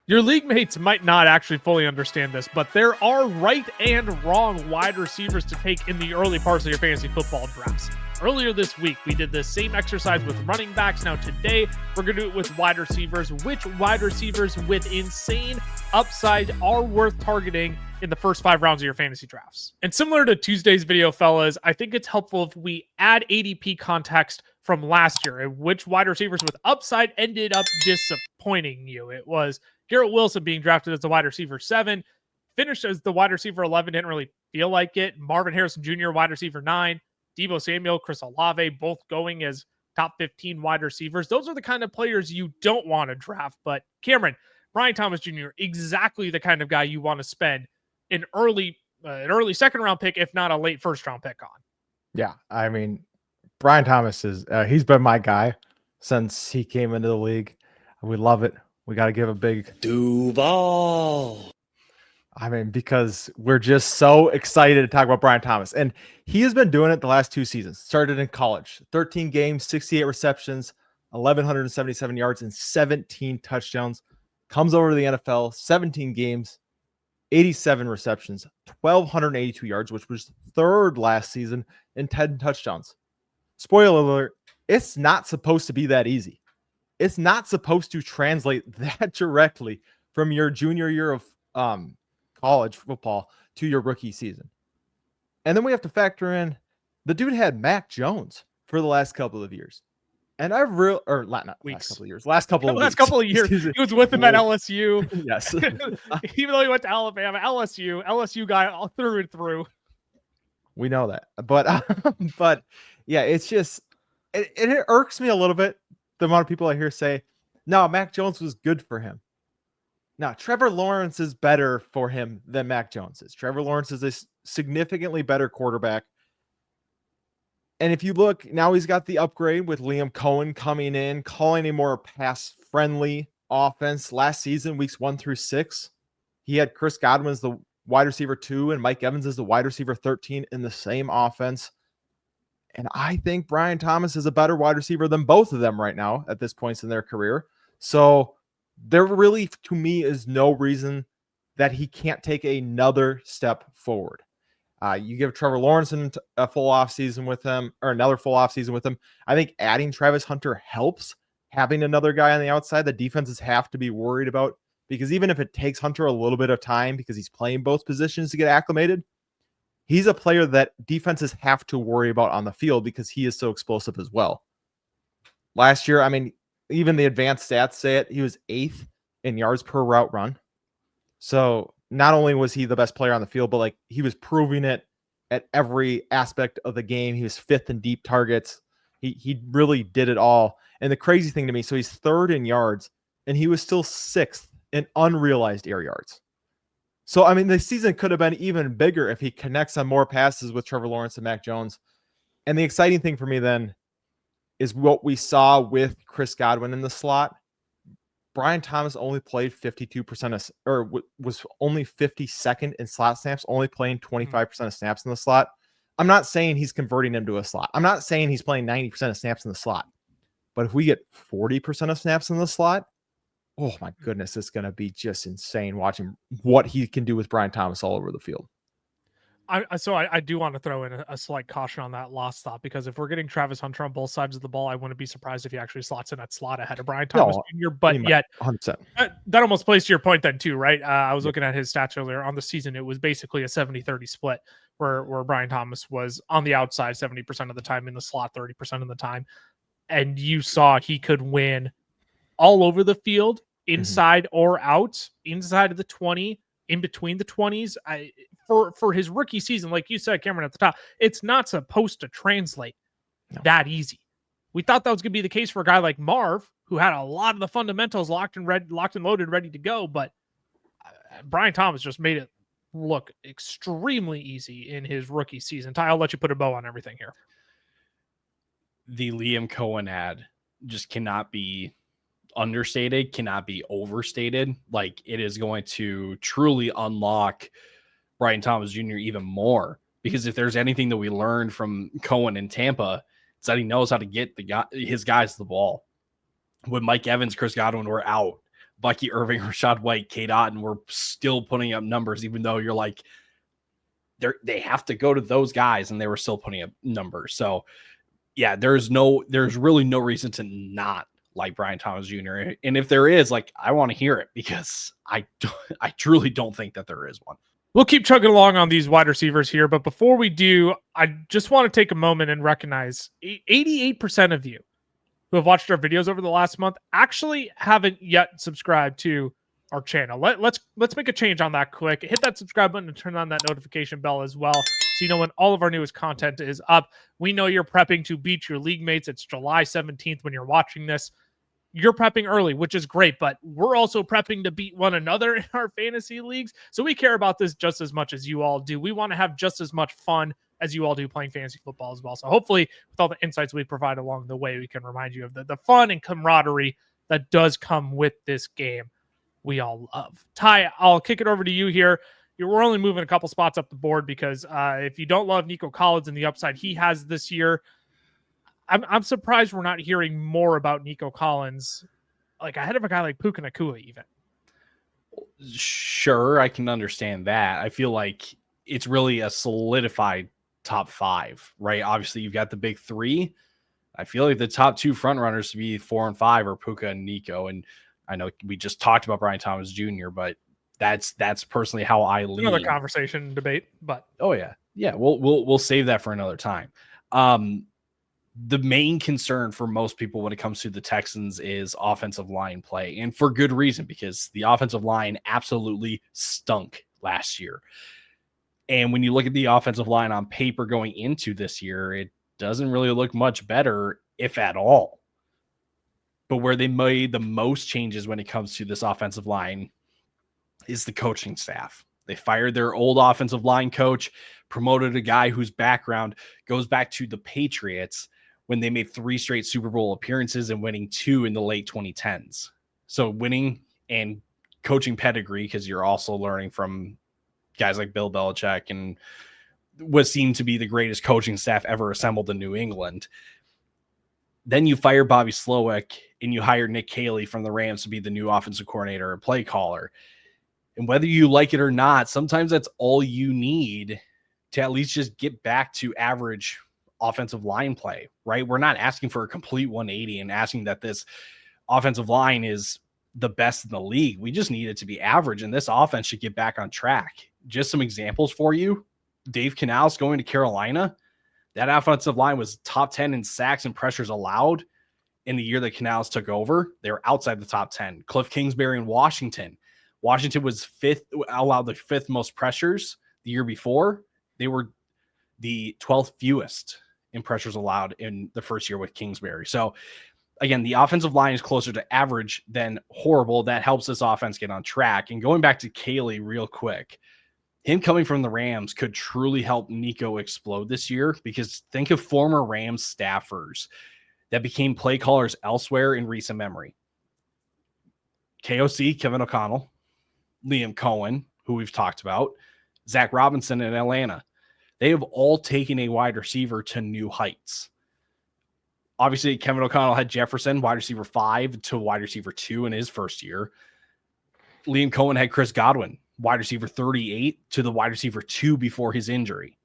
Your league mates might not actually fully understand this, but there are right and wrong wide receivers to take in the early parts of your fantasy football drafts. Earlier this week, we did the same exercise with running backs. Now today, we're going to do it with wide receivers. Which wide receivers with insane upside are worth targeting in the first 5 rounds of your fantasy drafts? And similar to Tuesday's video, fellas, I think it's helpful if we add ADP context from last year and which wide receivers with upside ended up disappointing you. It was Garrett Wilson being drafted as the wide receiver 7, finished as the wide receiver 11, didn't really feel like it. Marvin Harrison Jr., wide receiver 9, Deebo Samuel, Chris Olave, both going as top 15 wide receivers. Those are the kind of players you don't want to draft. But Cameron, Brian Thomas Jr., exactly the kind of guy you want to spend an early second round pick, if not a late first round pick on. Yeah, I mean, Brian Thomas is he's been my guy since he came into the league. We love it. We got to give a big Duval. I mean, because we're just so excited to talk about Brian Thomas. And he has been doing it the last 2 seasons. Started in college, 13 games, 68 receptions, 1,177 yards, and 17 touchdowns. Comes over to the NFL, 17 games, 87 receptions, 1,282 yards, which was 3rd last season, and 10 touchdowns. Spoiler alert, it's not supposed to be that easy. It's not supposed to translate that directly from your junior year of college football to your rookie season. And then we have to factor in the dude had Mac Jones for the last couple of years. And I've last couple of years. He was with him at LSU. Yes. Even though he went to Alabama, LSU guy all through and through. We know that. But yeah, it's just it irks me a little bit. The amount of people I hear say, no, Mac Jones was good for him. Now, Trevor Lawrence is better for him than Mac Jones is. Trevor Lawrence is a significantly better quarterback. And if you look, now he's got the upgrade with Liam Cohen coming in, calling a more pass-friendly offense. Last season, weeks 1 through 6, he had Chris Godwin as the wide receiver 2 and Mike Evans as the wide receiver 13 in the same offense. And I think Brian Thomas is a better wide receiver than both of them right now at this point in their career. So there really, to me, is no reason that he can't take another step forward. You give Trevor Lawrence a full offseason with him, or another full offseason with him. I think adding Travis Hunter helps. Having another guy on the outside, the defenses have to be worried about, because even if it takes Hunter a little bit of time because he's playing both positions to get acclimated, he's a player that defenses have to worry about on the field because he is so explosive as well. Last year, I mean, even the advanced stats say it, he was 8th in yards per route run. So not only was he the best player on the field, but like he was proving it at every aspect of the game. He was 5th in deep targets. He really did it all. And the crazy thing to me, so he's 3rd in yards, and he was still 6th in unrealized air yards. So, I mean, the season could have been even bigger if he connects on more passes with Trevor Lawrence and Mac Jones. And the exciting thing for me then is what we saw with Chris Godwin in the slot. Brian Thomas only played 52% was only 52nd in slot snaps, only playing 25% of snaps in the slot. I'm not saying he's converting him to a slot. I'm not saying he's playing 90% of snaps in the slot. But if we get 40% of snaps in the slot, oh my goodness, it's going to be just insane watching what he can do with Brian Thomas all over the field. I do want to throw in a slight caution on that last thought, because if we're getting Travis Hunter on both sides of the ball, I wouldn't be surprised if he actually slots in that slot ahead of Brian Thomas Jr. But yet, 100%. That almost plays to your point then too, right? I was looking at his stats earlier on the season. It was basically a 70-30 split where Brian Thomas was on the outside 70% of the time, in the slot 30% of the time. And you saw he could win all over the field, inside or out, inside of the 20, in between the 20s. For his rookie season, like you said, Cameron, at the top, it's not supposed to translate that easy. We thought that was going to be the case for a guy like Marv, who had a lot of the fundamentals locked and loaded, ready to go. But Brian Thomas just made it look extremely easy in his rookie season. Ty, I'll let you put a bow on everything here. The Liam Cohen ad just cannot be understated, cannot be overstated. Like, it is going to truly unlock Brian Thomas Jr. even more, because if there's anything that we learned from Cohen in Tampa, it's that he knows how to get his guys the ball. When Mike Evans, Chris Godwin were out, Bucky Irving, Rashad White, Kate Otten were still putting up numbers, even though you're like, they have to go to those guys, and they were still putting up numbers. So yeah, there's really no reason to not like Brian Thomas Jr. And if there is, like, I want to hear it, because I truly don't think that there is one. We'll keep chugging along on these wide receivers here, but before we do, I just want to take a moment and recognize 88% of you who have watched our videos over the last month actually haven't yet subscribed to our channel. Let's make a change on that quick. Hit that subscribe button and turn on that notification bell as well, so you know when all of our newest content is up. We know you're prepping to beat your league mates. It's July 17th when you're watching this. You're prepping early, which is great, but we're also prepping to beat one another in our fantasy leagues. So we care about this just as much as you all do. We want to have just as much fun as you all do playing fantasy football as well. So hopefully with all the insights we provide along the way, we can remind you of the fun and camaraderie that does come with this game we all love. Ty, I'll kick it over to you here. We're only moving a couple spots up the board because if you don't love Nico Collins and the upside he has this year, I'm surprised we're not hearing more about Nico Collins, like ahead of a guy like Puka Nacua even. Sure, I can understand that. I feel like it's really a solidified top 5, right? Obviously, you've got the big 3. I feel like the top 2 front runners to be 4 and 5 are Puka and Nico. And I know we just talked about Brian Thomas Jr., but that's personally how I lean. Another conversation debate, but yeah, we'll save that for another time. The main concern for most people when it comes to the Texans is offensive line play, and for good reason, because the offensive line absolutely stunk last year. And when you look at the offensive line on paper going into this year, it doesn't really look much better, if at all. But where they made the most changes when it comes to this offensive line is the coaching staff. They fired their old offensive line coach, promoted a guy whose background goes back to the Patriots, when they made 3 straight Super Bowl appearances and winning 2 in the late 2010s. So winning and coaching pedigree, because you're also learning from guys like Bill Belichick and what seemed to be the greatest coaching staff ever assembled in New England. Then you fire Bobby Slowick and you hire Nick Caley from the Rams to be the new offensive coordinator and play caller. And whether you like it or not, sometimes that's all you need to at least just get back to average offensive line play, right? We're not asking for a complete 180 and asking that this offensive line is the best in the league. We just need it to be average, and this offense should get back on track. Just some examples for you. Dave Canales going to Carolina. That offensive line was top 10 in sacks and pressures allowed in the year that Canales took over. They were outside the top 10. Cliff Kingsbury in Washington. Washington was allowed the 5th most pressures the year before. They were the 12th fewest in pressures allowed in the first year with Kingsbury. So again, the offensive line is closer to average than horrible. That helps this offense get on track. And going back to Caley real quick, him coming from the Rams could truly help Nico explode this year, because think of former Rams staffers that became play callers elsewhere in recent memory. KOC, Kevin O'Connell, Liam Cohen, who we've talked about, Zach Robinson in Atlanta. They have all taken a wide receiver to new heights. Obviously, Kevin O'Connell had Jefferson, wide receiver 5 to wide receiver 2 in his first year. Liam Cohen had Chris Godwin, wide receiver 38 to the wide receiver 2 before his injury.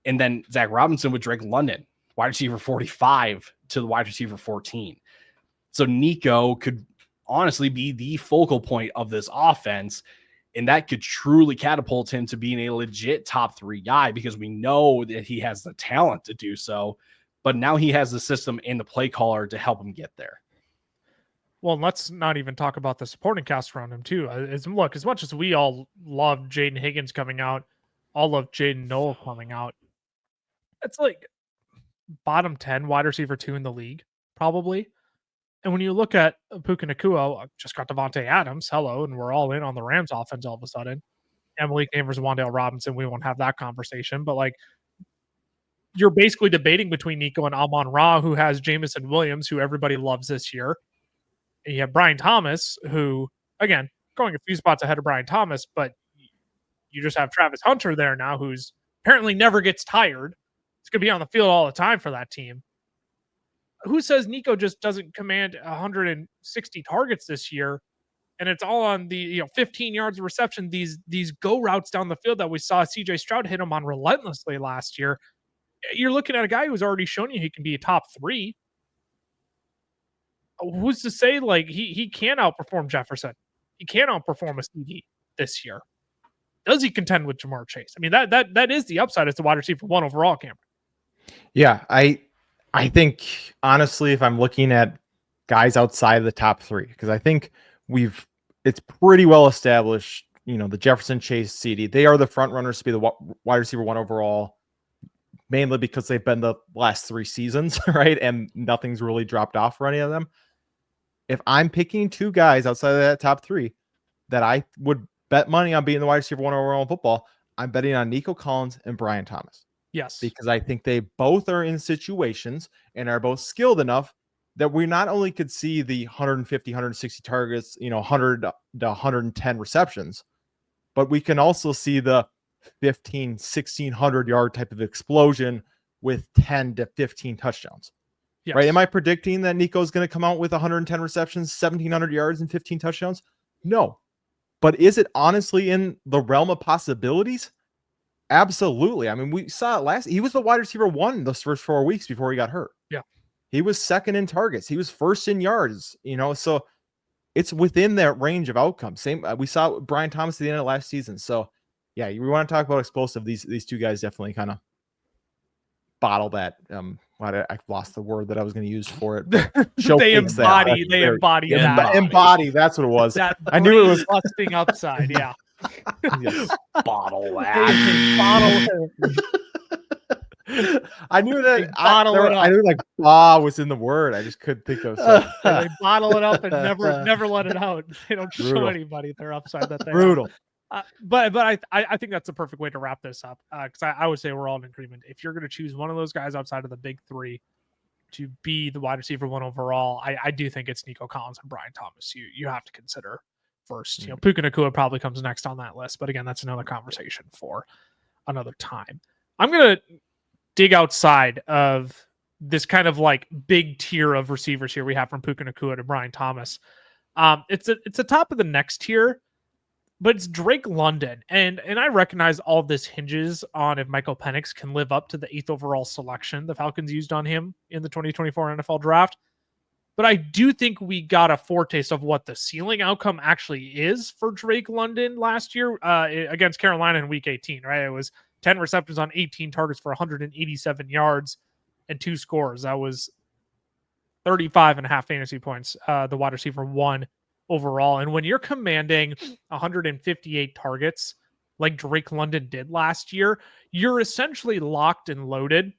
And then Zach Robinson with Drake London, wide receiver 45 to the wide receiver 14. So Nico could honestly be the focal point of this offense, and that could truly catapult him to being a legit top 3 guy, because we know that he has the talent to do so, but now he has the system and the play caller to help him get there. Well, let's not even talk about the supporting cast around him too. Look, as much as we all love Jaden Higgins coming out, all love Jaden Noel coming out, it's like bottom 10 wide receiver 2 in the league, probably. And when you look at Puka Nacua, just got Devontae Adams, hello, and we're all in on the Rams offense all of a sudden. Malik Neighbors, Wan'Dale Robinson, we won't have that conversation. But like, you're basically debating between Nico and Amon-Ra, who has Jamison Williams, who everybody loves this year. And you have Brian Thomas, who, again, going a few spots ahead of Brian Thomas, but you just have Travis Hunter there now, who's apparently never gets tired. He's going to be on the field all the time for that team. Who says Nico just doesn't command 160 targets this year And it's all on the 15 yards of reception, these go routes down the field that we saw CJ Stroud hit him on relentlessly last year. You're looking at a guy who's already shown you he can be a top 3. Who's to say like he can outperform Jefferson? He can outperform a CD this year. Does he contend with Jamar Chase? I mean, that is the upside as the wide receiver 1 overall, Cameron. Yeah, I think honestly, if I'm looking at guys outside of the top 3, because I think it's pretty well established, the Jefferson, Chase, CD, they are the front runners to be the wide receiver 1 overall, mainly because they've been the last 3 seasons, right? And nothing's really dropped off for any of them. If I'm picking 2 guys outside of that top 3 that I would bet money on being the wide receiver 1 overall in football, I'm betting on Nico Collins and Brian Thomas. Yes. Because I think they both are in situations and are both skilled enough that we not only could see the 150, 160 targets, 100 to 110 receptions, but we can also see the 15, 1600 yard type of explosion with 10 to 15 touchdowns. Yes. Right? Am I predicting that Nico is going to come out with 110 receptions, 1700 yards and 15 touchdowns? No. But is it honestly in the realm of possibilities? Absolutely. I mean, we saw it he was the wide receiver 1 those first 4 weeks before he got hurt. Yeah. He was second in targets. He was first in yards, so it's within that range of outcomes. Same, we saw Brian Thomas at the end of last season. So yeah, we want to talk about explosive. These 2 guys definitely kind of bottle that. I lost the word that I was going to use for it. They embody that. Embody. That's what it was. I knew it was busting upside. Yeah. Yes. Bottle that. I knew that. I knew like "bah" was in the word. I just couldn't think of something. They bottle it up and never let it out. They don't show anybody their upside that they brutal. But I think that's the perfect way to wrap this up, because I would say we're all in agreement. If you're going to choose one of those guys outside of the big 3 to be the wide receiver 1 overall, I do think it's Nico Collins and Brian Thomas. You have to consider first. Puka Nacua probably comes next on that list, but again, that's another conversation for another time. I'm going to dig outside of this kind of like big tier of receivers here we have from Puka Nacua to Brian Thomas. It's a top of the next tier, but it's Drake London. And I recognize all of this hinges on if Michael Penix can live up to the 8th overall selection the Falcons used on him in the 2024 NFL draft. But I do think we got a foretaste of what the ceiling outcome actually is for Drake London last year against Carolina in week 18, right? It was 10 receptions on 18 targets for 187 yards and 2 scores. That was 35.5 fantasy points, the wide receiver 1 overall. And when you're commanding 158 targets like Drake London did last year, you're essentially locked and loaded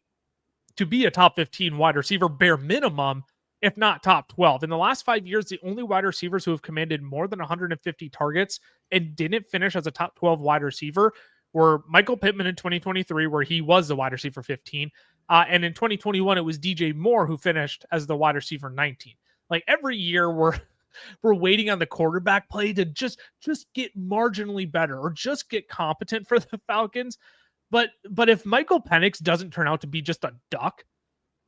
to be a top 15 wide receiver, bare minimum, if not top 12. In the last 5 years, the only wide receivers who have commanded more than 150 targets and didn't finish as a top 12 wide receiver were Michael Pittman in 2023, where he was the wide receiver 15. And in 2021, it was DJ Moore who finished as the wide receiver 19. Like every year we're waiting on the quarterback play to just get marginally better or just get competent for the Falcons. But if Michael Penix doesn't turn out to be just a duck,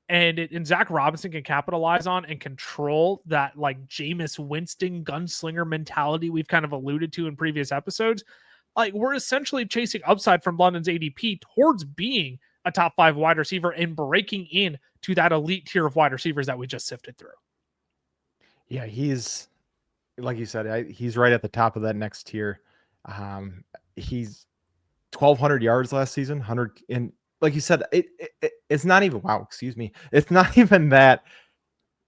and Zach Robinson can capitalize on and control that like Jameis Winston gunslinger mentality we've kind of alluded to in previous episodes, like we're essentially chasing upside from London's ADP towards being a top 5 wide receiver and breaking in to that elite tier of wide receivers that we just sifted through. Yeah, he's like you said, he's right at the top of that next tier. He's 1,200 yards last season, 100 in. Like you said, it's not even, excuse me. It's not even that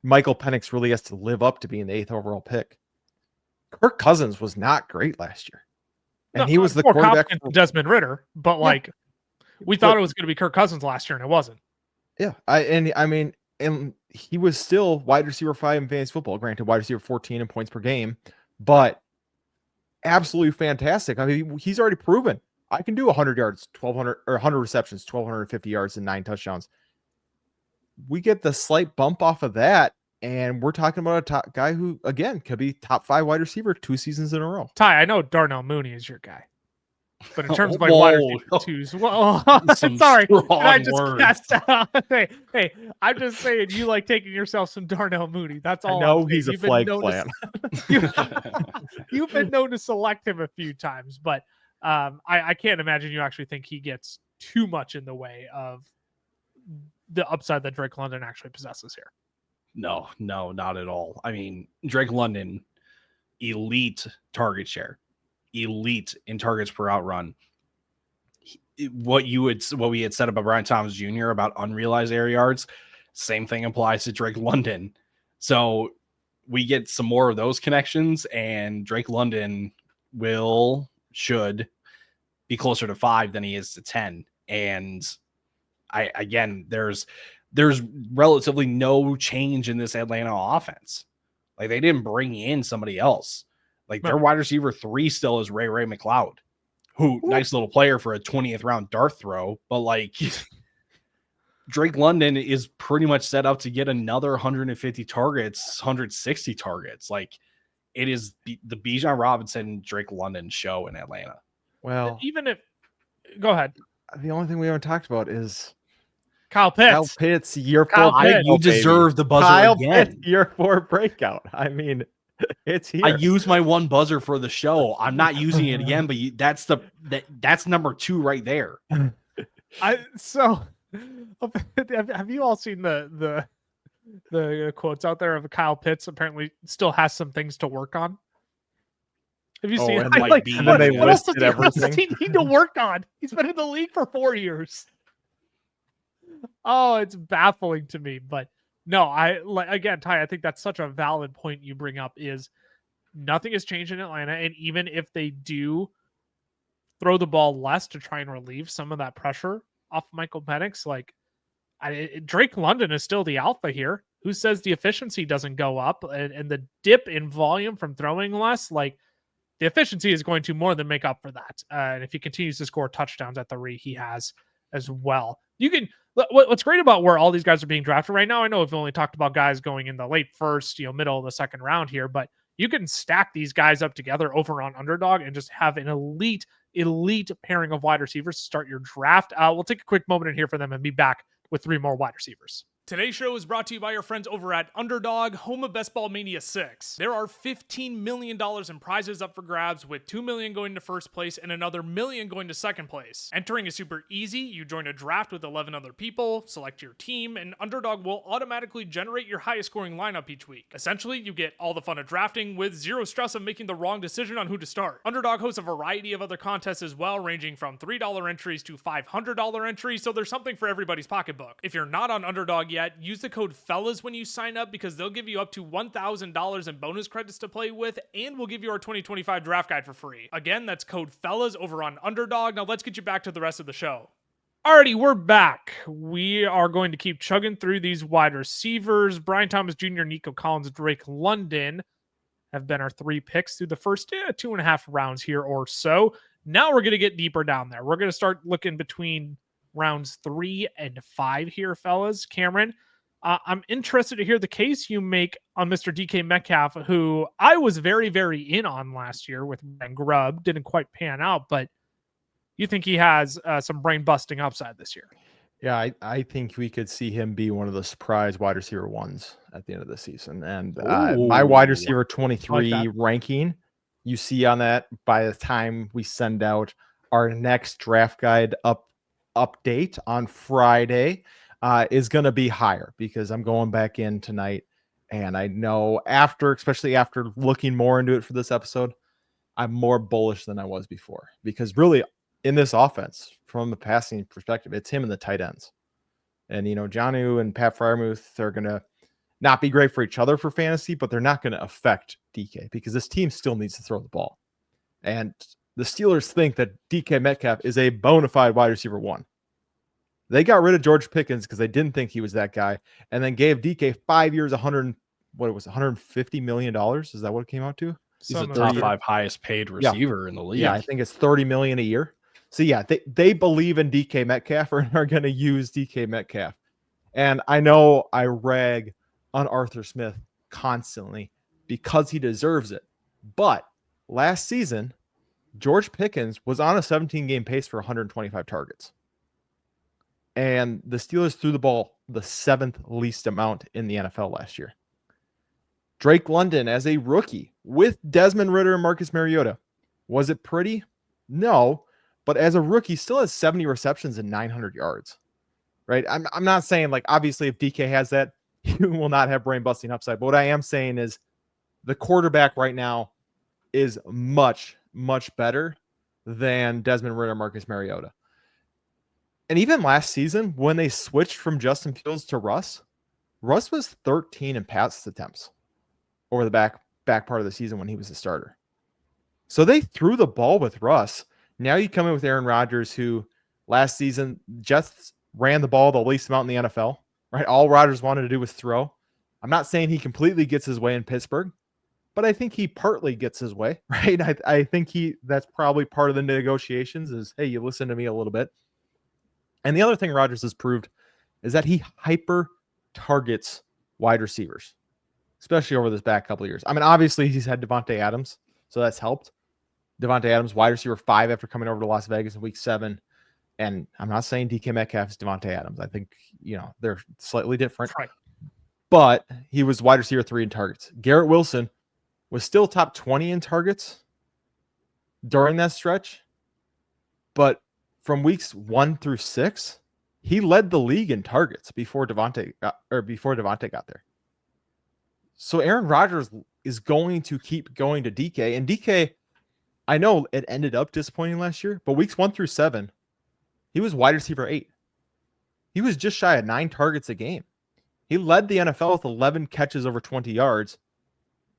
Michael Penix really has to live up to being the 8th overall pick. Kirk Cousins was not great last year. And he was the quarterback for Desmond Ridder, but we thought it was going to be Kirk Cousins last year and it wasn't. Yeah. And he was still wide receiver 5 in fantasy football, granted wide receiver 14 in points per game, but absolutely fantastic. I mean, he's already proven I can do 100 yards, 1,200 or 100 receptions, 1,250 yards and 9 touchdowns. We get the slight bump off of that, and we're talking about a top guy who, again, could be top 5 wide receiver 2 seasons in a row. Ty, I know Darnell Mooney is your guy. But in terms of like wide Whoa. receiver twos, well, Some sorry, did I strong just words. cast out? Hey, I'm just saying you like taking yourself some Darnell Mooney. That's all. I know I'm saying. he's a You've been flag known plant. You've been known to select him a few times, but I can't imagine you actually think he gets too much in the way of the upside that Drake London actually possesses here. No, not at all. I mean, Drake London, elite target share, elite in targets per out run. What we had said about Brian Thomas Jr. about unrealized air yards, same thing applies to Drake London. So we get some more of those connections, and Drake London should be closer to 5 than he is to 10. And there's relatively no change in this Atlanta offense. Like, they didn't bring in somebody else. Like, their wide receiver 3 still is Ray McLeod, who nice little player for a 20th round dart throw, but like Drake London is pretty much set up to get another 150 targets, 160 targets. Like, it is the Bijan Robinson Drake London show in Atlanta. Well, Even if, go ahead, the only thing we haven't talked about is Kyle Pitts. Kyle Pitts, year Kyle 4 Pitts. breakout, You deserve the buzzer Kyle again. Pitts, year 4 breakout. I mean, it's here. I used my one buzzer for the show. I'm not using it again, but that's number 2 right there. So have you all seen the quotes out there of Kyle Pitts apparently still has some things to work on? Have you seen it? and might Like, be. And then they what else does listed what else does everything. he need to work on? He's been in the league for 4 years. Oh, it's baffling to me. But no, again, Ty, I think that's such a valid point you bring up, is nothing has changed in Atlanta. And even if they do throw the ball less to try and relieve some of that pressure off Michael Penix, like Drake London is still the alpha here. Who says the efficiency doesn't go up, and the dip in volume from throwing less, like the efficiency is going to more than make up for that. And if he continues to score touchdowns at the rate he has as well, you can. What's great about where all these guys are being drafted right now, I know we've only talked about guys going in the late first, middle of the second round here, but you can stack these guys up together over on Underdog and just have an elite pairing of wide receivers to start your draft. We'll take a quick moment in here for them and be back with 3 more wide receivers. Today's show is brought to you by our friends over at Underdog, home of Best Ball Mania 6. There are $15 million in prizes up for grabs, with $2 million going to first place and another $1 million going to second place. Entering is super easy. You join a draft with 11 other people, select your team, and Underdog will automatically generate your highest scoring lineup each week. Essentially, you get all the fun of drafting with zero stress of making the wrong decision on who to start. Underdog hosts a variety of other contests as well, ranging from $3 entries to $500 entries, so there's something for everybody's pocketbook. If you're not on Underdog yet, use the code FELLAS when you sign up, because they'll give you up to $1,000 in bonus credits to play with, and we'll give you our 2025 draft guide for free. Again, that's code FELLAS over on Underdog. Now let's get you back to the rest of the show. Alrighty, we're back. We are going to keep chugging through these wide receivers. Brian Thomas Jr., Nico Collins, Drake London have been our 3 picks through the first 2.5 rounds here or so. Now we're going to get deeper down there. We're going to start looking between rounds 3 and 5 here, fellas. Cameron, I'm interested to hear the case you make on Mr. DK Metcalf, who I was very, very in on last year with Ben Grubb. Didn't quite pan out, but you think he has some brain-busting upside this year? Yeah, I think we could see him be one of the surprise wide receiver 1s at the end of the season. And my wide receiver 23 ranking, you see on that by the time we send out our next draft guide update on Friday, is going to be higher, because I'm going back in tonight, and I know especially after looking more into it for this episode, I'm more bullish than I was before, because really in this offense, from the passing perspective, it's him and the tight ends. And, Jonnu and Pat Freiermuth are going to not be great for each other for fantasy, but they're not going to affect DK, because this team still needs to throw the ball. And the Steelers think that DK Metcalf is a bona fide wide receiver 1. They got rid of George Pickens because they didn't think he was that guy, and then gave DK 5 years, $150 million. Is that what it came out to? He's the top 5 highest paid receiver in the league. Yeah, I think it's $30 million a year. So yeah, they believe in DK Metcalf, and are going to use DK Metcalf. And I know I rag on Arthur Smith constantly because he deserves it. But last season, George Pickens was on a 17-game pace for 125 targets. And the Steelers threw the ball the 7th least amount in the NFL last year. Drake London as a rookie with Desmond Ridder and Marcus Mariota. Was it pretty? No. But as a rookie, still has 70 receptions and 900 yards. Right? I'm not saying, like, obviously if DK has that, you will not have brain-busting upside. But what I am saying is the quarterback right now is much, much better than Desmond Ridder, Marcus Mariota. And even last season, when they switched from Justin Fields to Russ was 13 in pass attempts over the back part of the season when he was the starter. So they threw the ball with Russ. Now you come in with Aaron Rodgers, who last season just ran the ball the least amount in the NFL, right? All Rodgers wanted to do was throw. I'm not saying he completely gets his way in Pittsburgh, but I think he partly gets his way, right? I think that's probably part of the negotiations is, hey, you listen to me a little bit. And the other thing Rodgers has proved is that he hyper targets wide receivers, especially over this back couple of years. I mean, obviously he's had Devontae Adams, so that's helped. Devontae Adams, wide receiver 5 after coming over to Las Vegas in week 7. And I'm not saying DK Metcalf is Devontae Adams. I think, they're slightly different. Right. But he was wide receiver 3 in targets. Garrett Wilson was still top 20 in targets during that stretch. But from weeks 1 through 6, he led the league in targets before Devontae got there. So Aaron Rodgers is going to keep going to DK. And DK, I know it ended up disappointing last year, but weeks 1 through 7, he was wide receiver 8. He was just shy of 9 targets a game. He led the NFL with 11 catches over 20 yards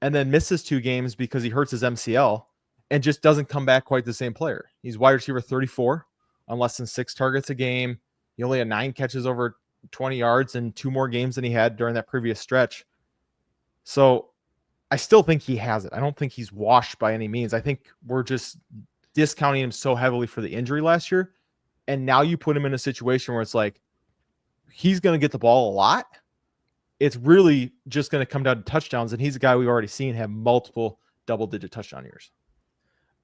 and then misses 2 games because he hurts his MCL and just doesn't come back quite the same player. He's wide receiver 34 on less than 6 targets a game. He only had 9 catches over 20 yards in 2 more games than he had during that previous stretch. So I still think he has it. I don't think he's washed by any means. I think we're just discounting him so heavily for the injury last year. And now you put him in a situation where it's like, he's going to get the ball a lot. It's really just going to come down to touchdowns. And he's a guy we've already seen have multiple double-digit touchdown years.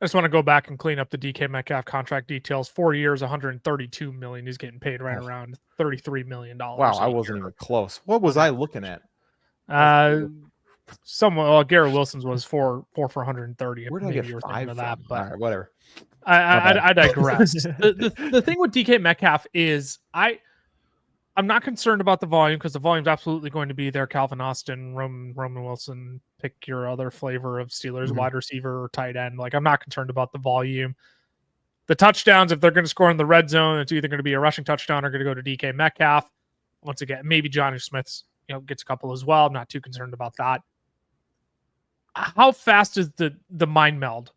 I just want to go back and clean up the DK Metcalf contract details. 4 years, $132 million. He's getting paid right around $33 million. Wow, I wasn't even close. What was I looking at? Garrett Wilson's was 4 for 130. Where did I get 5 of that? from? But all right, whatever. I digress. the thing with DK Metcalf is I'm not concerned about the volume because the volume's absolutely going to be there. Calvin Austin, Roman Wilson, pick your other flavor of Steelers wide receiver or tight end. Like, I'm not concerned about the volume. The touchdowns, if they're going to score in the red zone, it's either going to be a rushing touchdown or going to go to DK Metcalf. Once again, maybe Johnny Smith's gets a couple as well. I'm not too concerned about that. How fast is the mind meld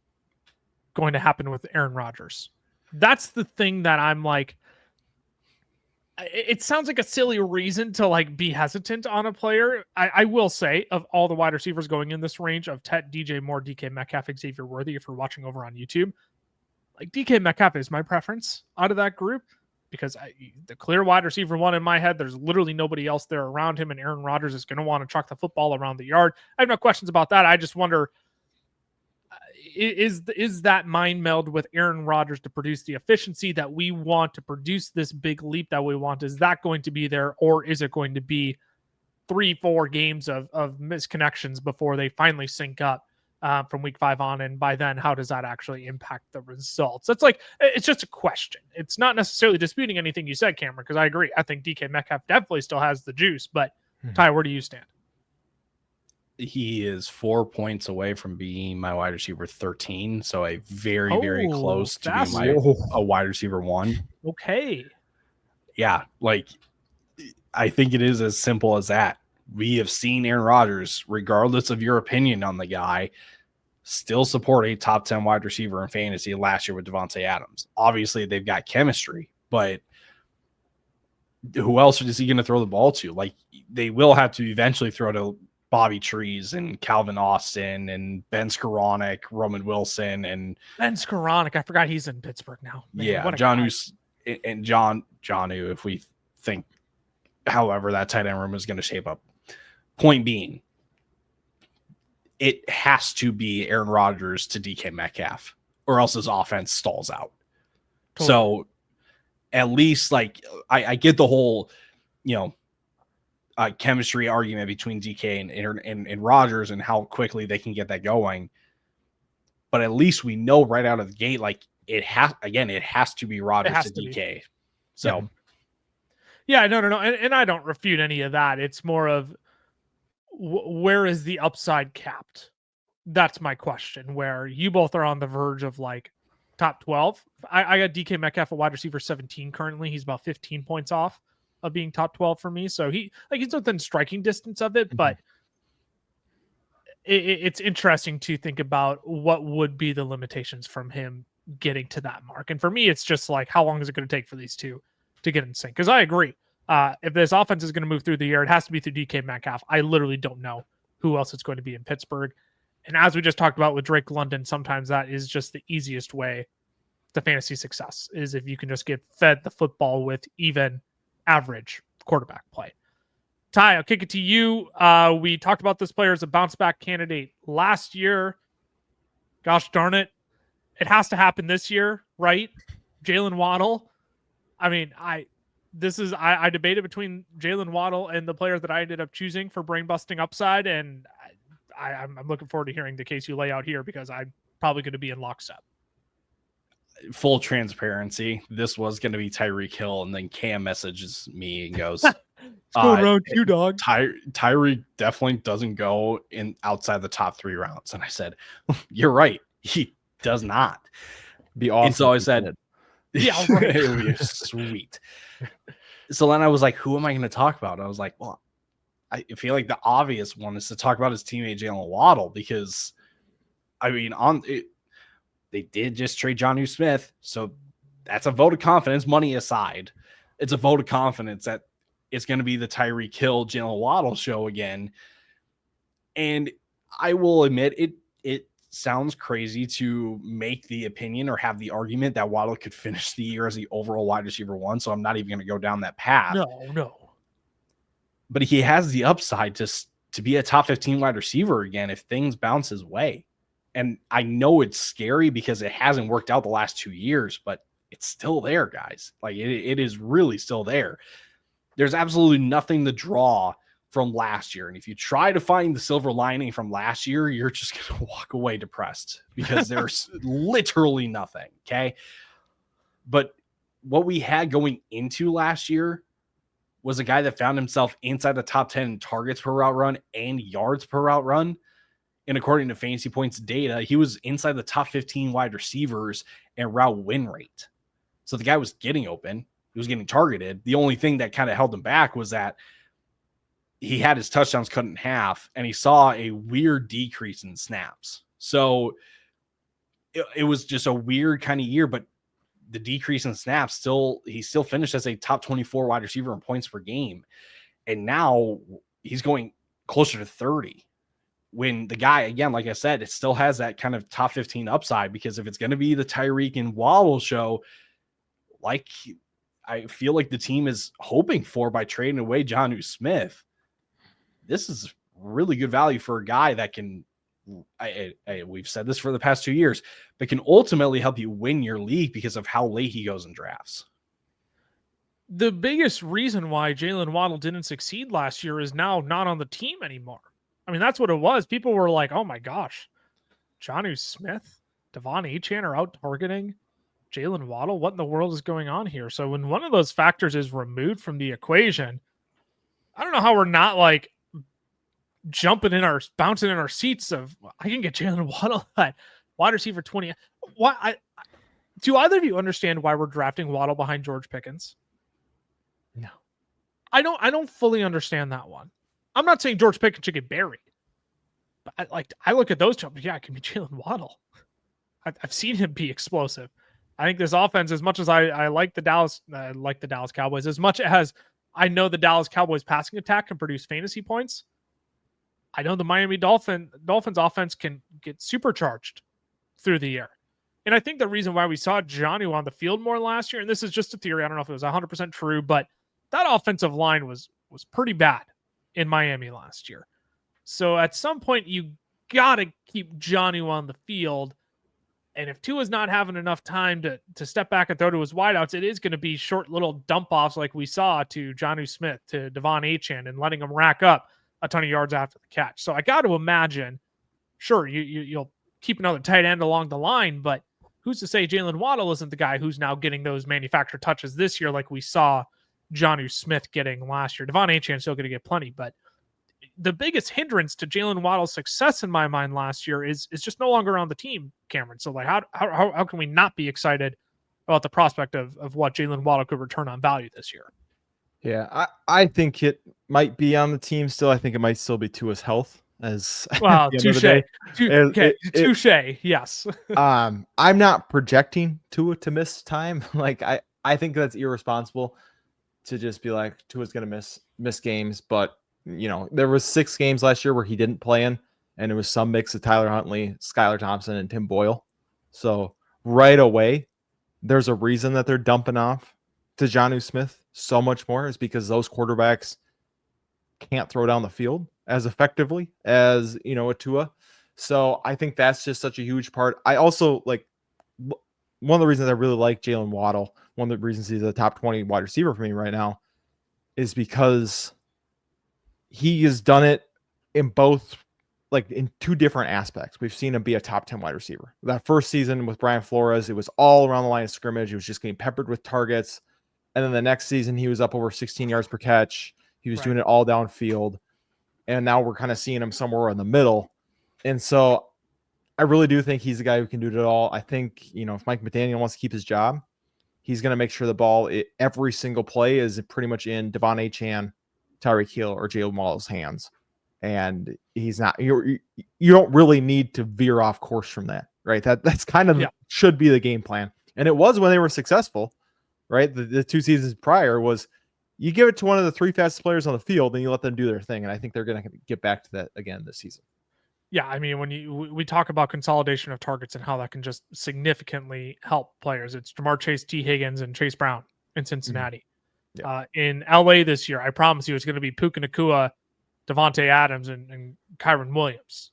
going to happen with Aaron Rodgers? That's the thing that I'm like, it sounds like a silly reason to like be hesitant on a player. I will say, of all the wide receivers going in this range of Tet, DJ Moore, DK Metcalf, Xavier Worthy, if you're watching over on YouTube, like DK Metcalf is my preference out of that group because the clear wide receiver 1 in my head, there's literally nobody else there around him, and Aaron Rodgers is going to want to chuck the football around the yard. I have no questions about that. I just wonder, is that mind meld with Aaron Rodgers to produce the efficiency that we want, to produce this big leap that we want? Is that going to be there, or is it going to be 3-4 games of misconnections before they finally sync up from week 5 on? And by then, how does that actually impact the results? It's just a question. It's not necessarily disputing anything you said, Cameron, because I agree. I think DK Metcalf definitely still has the juice, but Ty, where do you stand? He is 4 points away from being my wide receiver 13. So a very close to being a wide receiver 1. Okay. Yeah. Like, I think it is as simple as that. We have seen Aaron Rodgers, regardless of your opinion on the guy, still support a top 10 wide receiver in fantasy last year with Devontae Adams. Obviously they've got chemistry, but who else is he going to throw the ball to? Like, they will have to eventually throw to Bobby Trees and Calvin Austin and Ben Skoranek, Roman Wilson, and Ben Skoranek. I forgot he's in Pittsburgh now. Man, Jonnu, if we think however that tight end room is going to shape up. Point being, it has to be Aaron Rodgers to DK Metcalf, or else his offense stalls out. Totally. So at least like I get the whole, chemistry argument between DK and Rodgers and how quickly they can get that going. But at least we know right out of the gate, like it has to be Rodgers to DK. So yeah, no. And I don't refute any of that. It's more of where is the upside capped? That's my question, where you both are on the verge of like top 12. I got DK Metcalf at wide receiver 17 currently. He's about 15 points off of being top 12 for me. So he's within striking distance of it, but it's interesting to think about what would be the limitations from him getting to that mark. And for me, it's just like, how long is it going to take for these two to get in sync? Because I agree. If this offense is going to move through the air, it has to be through DK Metcalf. I literally don't know who else it's going to be in Pittsburgh. And as we just talked about with Drake London, sometimes that is just the easiest way to fantasy success, is if you can just get fed the football with even average quarterback play. Ty, I'll kick it to you. We talked about this player as a bounce back candidate last year. Gosh darn it. It has to happen this year, right? Jaylen Waddle. I mean, I debated between Jaylen Waddle and the player that I ended up choosing for brain busting upside. And I'm looking forward to hearing the case you lay out here, because I'm probably going to be in lockstep. Full transparency, this was going to be Tyreek Hill, and then Cam messages me and goes, going around you, dog. Tyreek definitely doesn't go in outside the top 3 rounds. And I said, you're right. He does not. Be awesome. And so I said, yeah, right. It would be sweet. So then I was like, who am I going to talk about? And I was like, well, I feel like the obvious one is to talk about his teammate Jaylen Waddle, because I mean, they did just trade Jonnu Smith, so that's a vote of confidence. Money aside, it's a vote of confidence that it's going to be the Tyreek Hill, Jaylen Waddle show again. And I will admit, it sounds crazy to make the opinion or have the argument that Waddle could finish the year as the overall wide receiver 1. So I'm not even going to go down that path. No. But he has the upside to be a top 15 wide receiver again if things bounce his way. And I know it's scary because it hasn't worked out the last 2 years, but it's still there, guys. Like it is really still there. There's absolutely nothing to draw from last year. And if you try to find the silver lining from last year, you're just going to walk away depressed, because there's literally nothing. Okay. But what we had going into last year was a guy that found himself inside the top 10 targets per route run and yards per route run. And according to Fantasy Points data, he was inside the top 15 wide receivers and route win rate. So the guy was getting open. He was getting targeted. The only thing that kind of held him back was that he had his touchdowns cut in half, and he saw a weird decrease in snaps. So it was just a weird kind of year, but the decrease in snaps he still finished as a top 24 wide receiver in points per game. And now he's going closer to 30. When the guy, again, like I said, it still has that kind of top 15 upside, because if it's going to be the Tyreek and Waddle show, like I feel like the team is hoping for by trading away Jonnu Smith, this is really good value for a guy that can, we've said this for the past 2 years, but can ultimately help you win your league because of how late he goes in drafts. The biggest reason why Jaylen Waddle didn't succeed last year is now not on the team anymore. I mean, that's what it was. People were like, oh my gosh, Jonnu Smith, Devon Achane are out targeting Jaylen Waddle. What in the world is going on here? So when one of those factors is removed from the equation, I don't know how we're not like bouncing in our seats of, I can get Jaylen Waddle at wide receiver 20. Do either of you understand why we're drafting Waddle behind George Pickens? No. I don't fully understand that one. I'm not saying George Pickens should get buried, but I look at those two. Yeah, it can be Jaylen Waddle. I've seen him be explosive. I think this offense, as much as I like the Dallas Cowboys, as much as I know the Dallas Cowboys passing attack can produce fantasy points, I know the Miami Dolphins offense can get supercharged through the air. And I think the reason why we saw Jonnu on the field more last year, and this is just a theory, I don't know if it was 100% true, but that offensive line was pretty bad in Miami last year. So at some point, you got to keep Jonnu on the field. And if Tua's not having enough time to step back and throw to his wideouts, it is going to be short little dump offs like we saw to Jonnu Smith, to Devon Achane, and letting him rack up a ton of yards after the catch. So I got to imagine, sure, you'll keep another tight end along the line, but who's to say Jaylen Waddle isn't the guy who's now getting those manufactured touches this year like we saw Jonnu Smith getting last year? Devon Achane still going to get plenty, but the biggest hindrance to Jaylen Waddle's success in my mind last year is just no longer on the team, Cameron. So like, how can we not be excited about the prospect of what Jaylen Waddle could return on value this year? Yeah, I think it might be on the team still. I think it might still be Tua's health as well, touche. Touche. Yes. I'm not projecting Tua to miss time. Like I think that's irresponsible to just be like Tua's going to miss games, but there was 6 games last year where he didn't play in, and it was some mix of Tyler Huntley, Skylar Thompson, and Tim Boyle. So right away, there's a reason that they're dumping off to Jonnu Smith so much more, is because those quarterbacks can't throw down the field as effectively as, a Tua. So I think that's just such a huge part. I also like one of the reasons I really like Jaylen Waddle, one of the reasons he's a top 20 wide receiver for me right now, is because he has done it in both, like in 2 different aspects. We've seen him be a top 10 wide receiver. That first season with Brian Flores, it was all around the line of scrimmage. He was just getting peppered with targets. And then the next season, he was up over 16 yards per catch. He was doing it all downfield. And now we're kind of seeing him somewhere in the middle. And so I really do think he's the guy who can do it all. I think, if Mike McDaniel wants to keep his job, he's going to make sure the ball, every single play is pretty much in Devon Achane, Tyreek Hill, or Jaylen Waddle's hands. And he's not, you don't really need to veer off course from that, right? That's kind of should be the game plan. And it was when they were successful, right? The 2 seasons prior was you give it to one of the 3 fastest players on the field and you let them do their thing. And I think they're going to get back to that again this season. Yeah, I mean, when we talk about consolidation of targets and how that can just significantly help players, it's Jamar Chase, T. Higgins, and Chase Brown in Cincinnati. Mm-hmm. Yeah. In LA this year, I promise you it's going to be Puka Nacua, Devontae Adams, and Kyron Williams.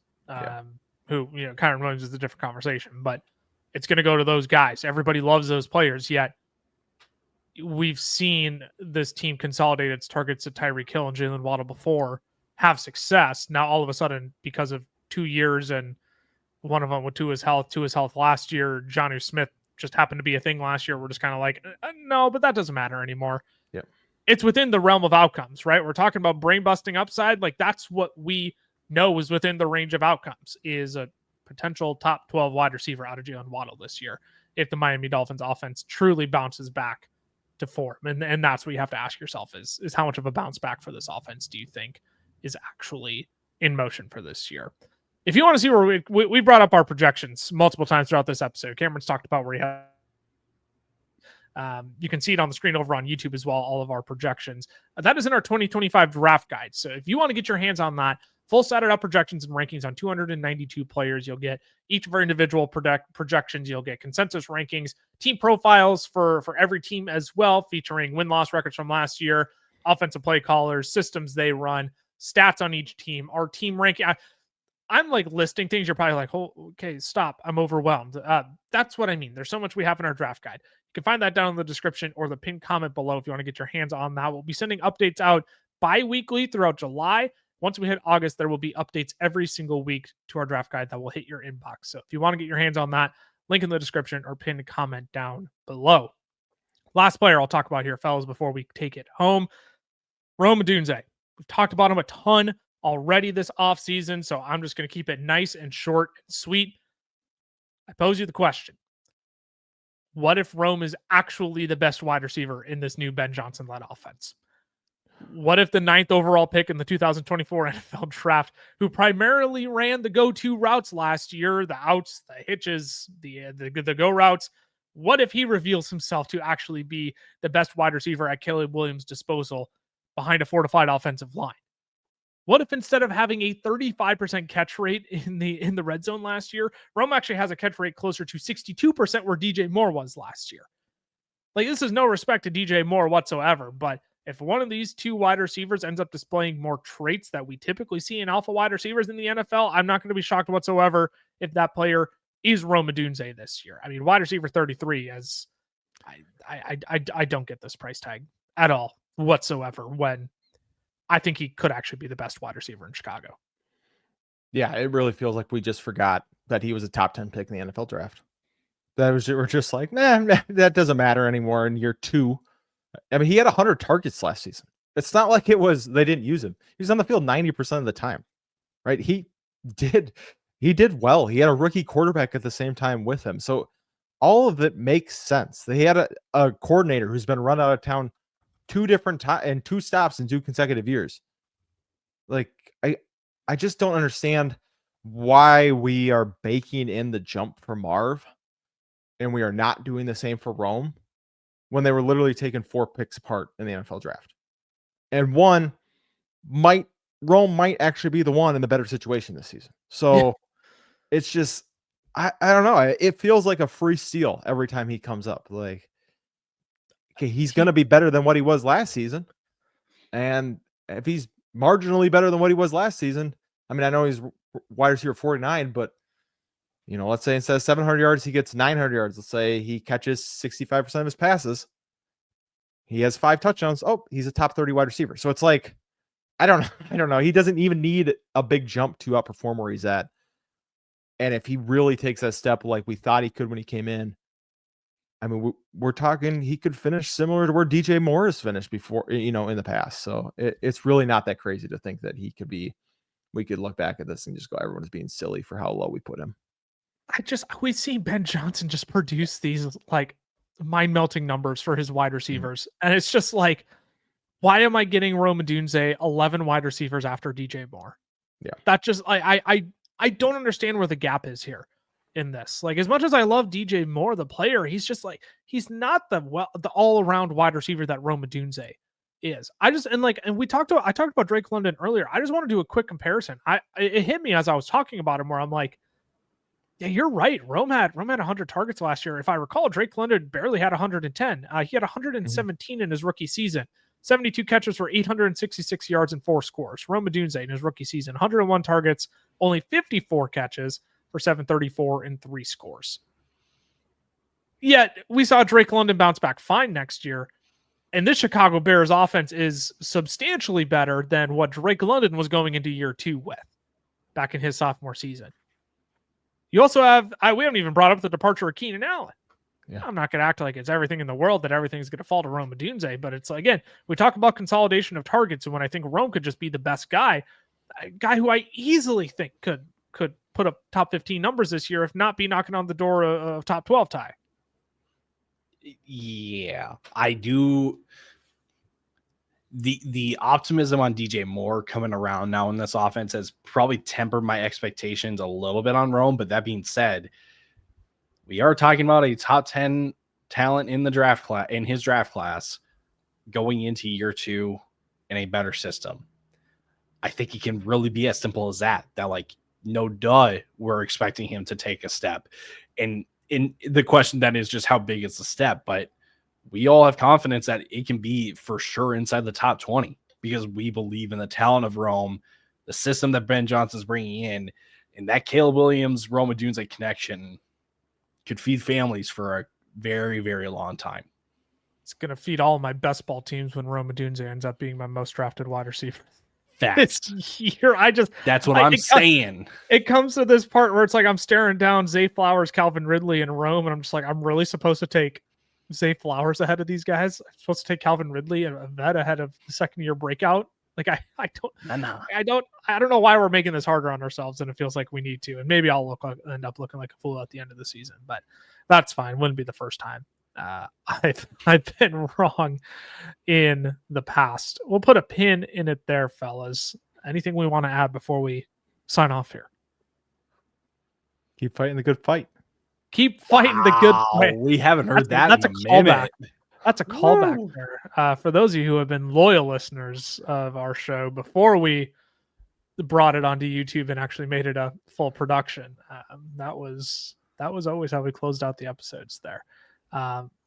Who, Kyron Williams is a different conversation, but it's going to go to those guys. Everybody loves those players, yet we've seen this team consolidate its targets at Tyreek Hill and Jaylen Waddle before, have success. Now, all of a sudden, because of 2 years and one of them with Tua's health last year, Jonnu Smith just happened to be a thing last year. We're just kind of like, no, but that doesn't matter anymore. Yeah. It's within the realm of outcomes, right? We're talking about brain busting upside. Like that's what we know is within the range of outcomes, is a potential top 12 wide receiver out of Jaylen Waddle this year, if the Miami Dolphins offense truly bounces back to form. And that's what you have to ask yourself is how much of a bounce back for this offense do you think is actually in motion for this year? If you want to see where we brought up our projections multiple times throughout this episode, Cameron's talked about where he had. You can see it on the screen over on YouTube as well, all of our projections. That is in our 2025 draft guide. So if you want to get your hands on that, full started up projections and rankings on 292 players, you'll get each of our individual projections. You'll get consensus rankings, team profiles for every team as well, featuring win-loss records from last year, offensive play callers, systems they run, stats on each team, our team ranking. I'm like listing things. You're probably like, oh, okay, stop. I'm overwhelmed. That's what I mean. There's so much we have in our draft guide. You can find that down in the description or the pinned comment below if you want to get your hands on that. We'll be sending updates out bi-weekly throughout July. Once we hit August, there will be updates every single week to our draft guide that will hit your inbox. So if you want to get your hands on that, link in the description or pinned comment down below. Last player I'll talk about here, fellas, before we take it home, Rome Odunze. We've talked about him a ton already this offseason, so I'm just going to keep it nice and short and sweet. I pose you the question. What if Rome is actually the best wide receiver in this new Ben Johnson-led offense? What if the 9th overall pick in the 2024 NFL draft, who primarily ran the go-to routes last year, the outs, the hitches, the go routes, what if he reveals himself to actually be the best wide receiver at Caleb Williams' disposal behind a fortified offensive line? What if instead of having a 35% catch rate in the red zone last year, Rome actually has a catch rate closer to 62% where DJ Moore was last year? Like, this is no respect to DJ Moore whatsoever, but if one of these 2 wide receivers ends up displaying more traits that we typically see in alpha wide receivers in the NFL, I'm not going to be shocked whatsoever if that player is Rome Odunze this year. I mean, wide receiver 33 as I don't get this price tag at all whatsoever when I think he could actually be the best wide receiver in Chicago. Yeah, it really feels like we just forgot that he was a top 10 pick in the NFL draft. We're just like, nah, that doesn't matter anymore in year 2. I mean, he had 100 targets last season. It's not like it was they didn't use him. He was on the field 90% of the time, right? He did well. He had a rookie quarterback at the same time with him. So all of it makes sense. He had a coordinator who's been run out of town 2 different times and 2 stops in 2 consecutive years. Like, I just don't understand why we are baking in the jump for Marv and we are not doing the same for Rome when they were literally taking 4 picks apart in the NFL draft. And Rome might actually be the one in the better situation this season. So it's just, I don't know. It feels like a free steal every time he comes up. Like, okay, he's going to be better than what he was last season. And if he's marginally better than what he was last season, I mean, I know he's wide receiver 49, but let's say instead of 700 yards, he gets 900 yards. Let's say he catches 65% of his passes. He has 5 touchdowns. Oh, he's a top 30 wide receiver. So it's like, I don't know. He doesn't even need a big jump to outperform where he's at. And if he really takes that step like we thought he could when he came in, I mean, we're talking he could finish similar to where DJ Moore has finished before, in the past. So it's really not that crazy to think that we could look back at this and just go, everyone's being silly for how low we put him. We see Ben Johnson just produce these like mind melting numbers for his wide receivers. And it's just like, why am I getting Rome Odunze 11 wide receivers after DJ Moore? Yeah. That just, I don't understand where the gap is here in this. Like, as much as I love DJ Moore, the player, he's just like, he's not the all around wide receiver that Rome Odunze is. I talked about Drake London earlier. I just want to do a quick comparison. It hit me as I was talking about him where I'm like, yeah, you're right. Rome had 100 targets last year. If I recall, Drake London barely had 110. He had 117 in his rookie season. 72 catches for 866 yards and 4 scores. Rome Odunze in his rookie season, 101 targets, only 54 catches for 734 and 3 scores. Yet we saw Drake London bounce back fine next year. And this Chicago Bears offense is substantially better than what Drake London was going into year 2 with back in his sophomore season. You also have, we haven't even brought up the departure of Keenan Allen. Yeah. I'm not going to act like it's everything in the world that everything's going to fall to Rome Odunze, but it's, again, we talk about consolidation of targets, and when I think Rome could just be the best guy, a guy who I easily think could put up top 15 numbers this year, if not be knocking on the door of top 12 tie. Yeah, I do. The optimism on DJ Moore coming around now in this offense has probably tempered my expectations a little bit on Rome. But that being said, we are talking about a top 10 talent in the draft class, in his draft class, going into year 2 in a better system. I think it can really be as simple as that. That, like, no duh, we're expecting him to take a step. And in the question then is just how big is the step? But we all have confidence that it can be for sure inside the top 20 because we believe in the talent of Rome, the system that Ben Johnson's bringing in, and that Caleb Williams, Rome Odunze connection could feed families for a very, very long time. It's going to feed all of my best ball teams when Rome Odunze ends up being my most drafted wide receiver. Facts. That's what I'm saying. It comes to this part where it's like I'm staring down Zay Flowers, Calvin Ridley, and Rome, and I'm just like, I'm really supposed to take Zay Flowers ahead of these guys? I'm supposed to take Calvin Ridley and a vet ahead of the second-year breakout? Like, I don't know why we're making this harder on ourselves than it feels like we need to. And maybe I'll end up looking like a fool at the end of the season, but that's fine. Wouldn't be the first time. I've been wrong in the past. We'll put a pin in it there, fellas. Anything we want to add before we sign off here? Keep fighting the good fight. Keep fighting the good fight. We haven't heard that. That's a callback. That's a callback there. For those of you who have been loyal listeners of our show before we brought it onto YouTube and actually made it a full production, that was always how we closed out the episodes there.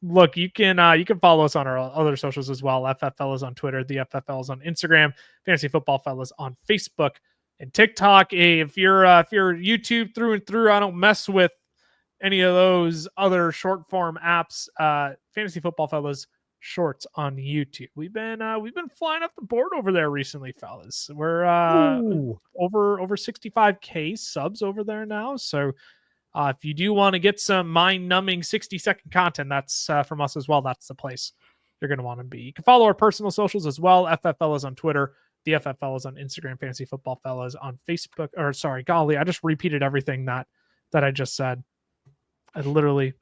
Look, you can follow us on our other socials as well. FFL is on Twitter, the FFL is on Instagram, Fantasy Football Fellas on Facebook and TikTok. If you're YouTube through and through, I don't mess with any of those other short form apps. Fantasy Football Fellas Shorts on YouTube. We've been flying up the board over there recently, fellas. We're over 65K subs over there now. So if you do want to get some mind-numbing 60-second content, that's from us as well. That's the place you're going to want to be. You can follow our personal socials as well. FF Fellas on Twitter, the FF Fellas on Instagram, Fantasy Football Fellas on Facebook. Or sorry, golly, I just repeated everything that I just said. I literally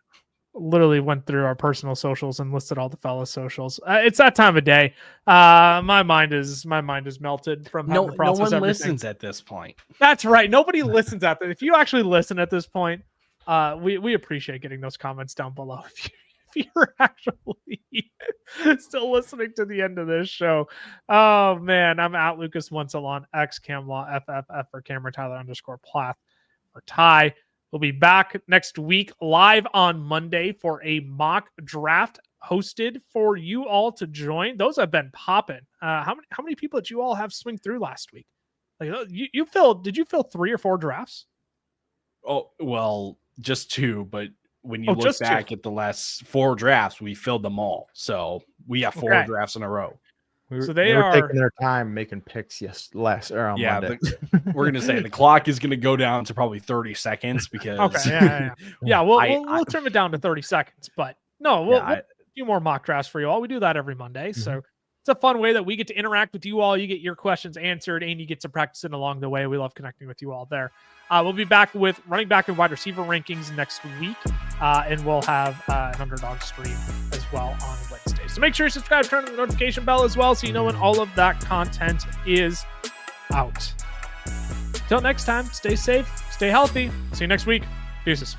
went through our personal socials and listed all the fellas socials. It's that time of day. My mind is melted from having to process everything. Listens at this point. That's right. Nobody listens at that. If you actually listen at this point, we appreciate getting those comments down below. If you're actually still listening to the end of this show. Oh man, I'm at Lucas Oncelon, X Camlaw, FFF for Cameron Tyler _Plath for Ty. We'll be back next week live on Monday for a mock draft hosted for you all to join. Those have been popping. How many people did you all have swing through last week? Like did you fill 3 or 4 drafts? Oh, well, just 2, but when you look back at the last 4 drafts, we filled them all. So we have 4 drafts in a row. They were taking their time making picks on Monday. We're gonna say the clock is gonna go down to probably 30 seconds because we'll trim it down to 30 seconds. But no, we'll do more mock drafts for you all. We do that every Monday, so it's a fun way that we get to interact with you all. You get your questions answered, and you get to practice it along the way. We love connecting with you all there. We'll be back with running back and wide receiver rankings next week, and we'll have an underdog stream as well on Wednesday. So make sure you subscribe, turn on the notification bell as well so you know when all of that content is out. Till next time, stay safe, stay healthy. See you next week. Deuces.